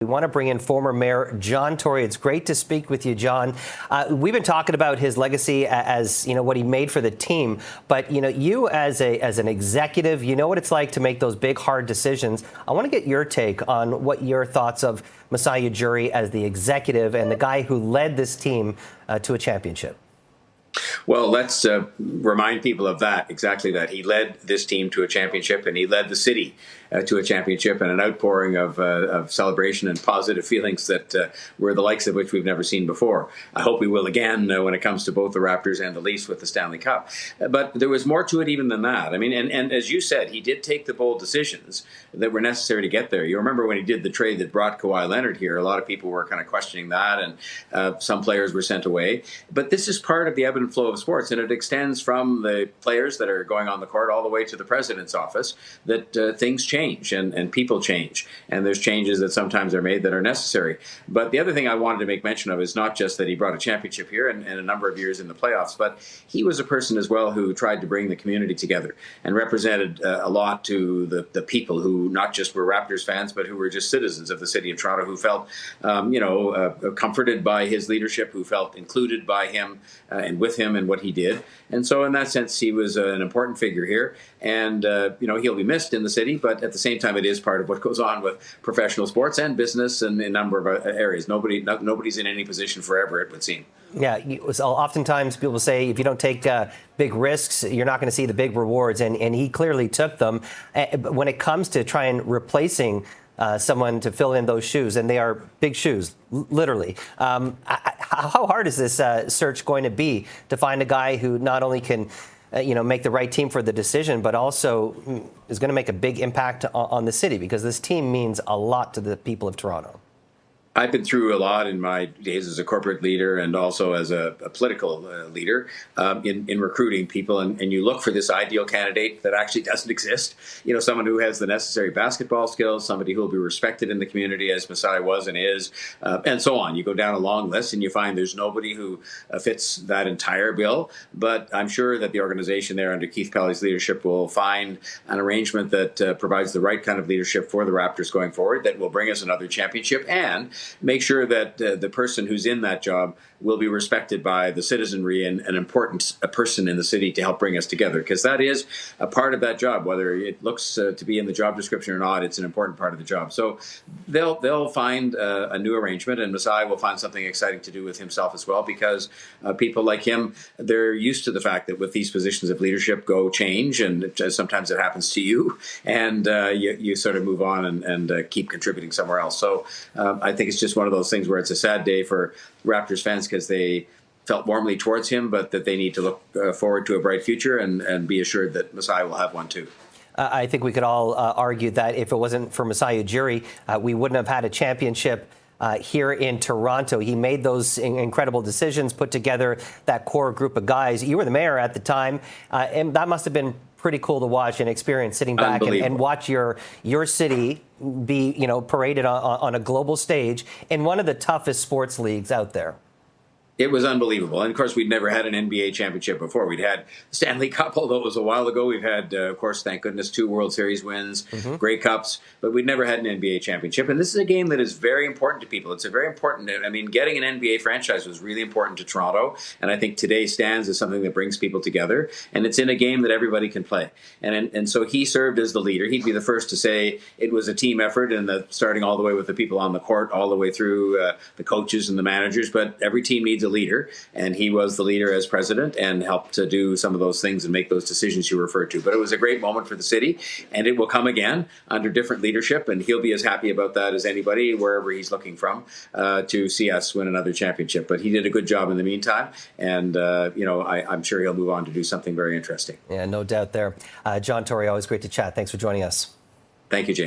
We want to bring in former Mayor John Tory. It's great to speak with you, John. We've been talking about his legacy as, what he made for the team. But, you as an executive, you know what it's like to make those big, hard decisions. I want to get your take on what your thoughts of Masai Ujiri as the executive and the guy who led this team to a championship. Well, let's remind people of that, exactly that. He led this team to a championship, and he led the city to a championship, and an outpouring of celebration and positive feelings that were the likes of which we've never seen before. I hope we will again when it comes to both the Raptors and the Leafs with the Stanley Cup. But there was more to it even than that. I mean, and as you said, he did take the bold decisions that were necessary to get there. You remember when he did the trade that brought Kawhi Leonard here, a lot of people were kind of questioning that, and some players were sent away. But this is part of the ebb and flow of sports, and it extends from the players that are going on the court all the way to the president's office, that things change and people change, and there's changes that sometimes are made that are necessary. But the other thing I wanted to make mention of is not just that he brought a championship here and a number of years in the playoffs, but he was a person as well who tried to bring the community together and represented a lot to the people who not just were Raptors fans, but who were just citizens of the city of Toronto, who felt comforted by his leadership, who felt included by him and with him and what he did. And so in that sense, he was an important figure here. And, he'll be missed in the city, but at the same time, it is part of what goes on with professional sports and business and a number of areas. Nobody's in any position forever, it would seem. Yeah, oftentimes people say if you don't take big risks, you're not going to see the big rewards, and he clearly took them. But when it comes to trying replacing someone to fill in those shoes, and they are big shoes, literally. How hard is this search going to be to find a guy who not only can, make the right team for the decision, but also is going to make a big impact on the city, because this team means a lot to the people of Toronto? I've been through a lot in my days as a corporate leader and also as a political leader in recruiting people. And you look for this ideal candidate that actually doesn't exist. Someone who has the necessary basketball skills, somebody who will be respected in the community as Masai was and is, and so on. You go down a long list and you find there's nobody who fits that entire bill. But I'm sure that the organization there under Keith Pelley's leadership will find an arrangement that provides the right kind of leadership for the Raptors going forward, that will bring us another championship and make sure that the person who's in that job will be respected by the citizenry and an important person in the city to help bring us together, because that is a part of that job. Whether it looks to be in the job description or not, it's an important part of the job. So they'll find a new arrangement, and Masai will find something exciting to do with himself as well, because people like him, they're used to the fact that with these positions of leadership go change, and sometimes it happens to you, and you sort of move on and keep contributing somewhere else. So I think it's just one of those things where it's a sad day for Raptors fans because they felt warmly towards him, but that they need to look forward to a bright future and be assured that Masai will have one too. I think we could all argue that if it wasn't for Masai Ujiri, we wouldn't have had a championship here in Toronto. He made those incredible decisions, put together that core group of guys. You were the mayor at the time, and that must have been pretty cool to watch and experience, sitting back and watch your city be, paraded on a global stage in one of the toughest sports leagues out there. It was unbelievable. And, of course, we'd never had an NBA championship before. We'd had the Stanley Cup, although it was a while ago. We've had, of course, thank goodness, 2 World Series wins, Grey Cups, but we'd never had an NBA championship. And this is a game that is very important to people. It's a very important, getting an NBA franchise was really important to Toronto. And I think today stands as something that brings people together. And it's in a game that everybody can play. And so he served as the leader. He'd be the first to say it was a team effort, and starting all the way with the people on the court, all the way through the coaches and the managers. But every team needs a leader, and he was the leader as president and helped to do some of those things and make those decisions you referred to. But it was a great moment for the city, and it will come again under different leadership, and he'll be as happy about that as anybody wherever he's looking from to see us win another championship. But he did a good job in the meantime, and I'm sure he'll move on to do something very interesting. Yeah, no doubt there. John Tory, always great to chat. Thanks for joining us. Thank you, Jamie.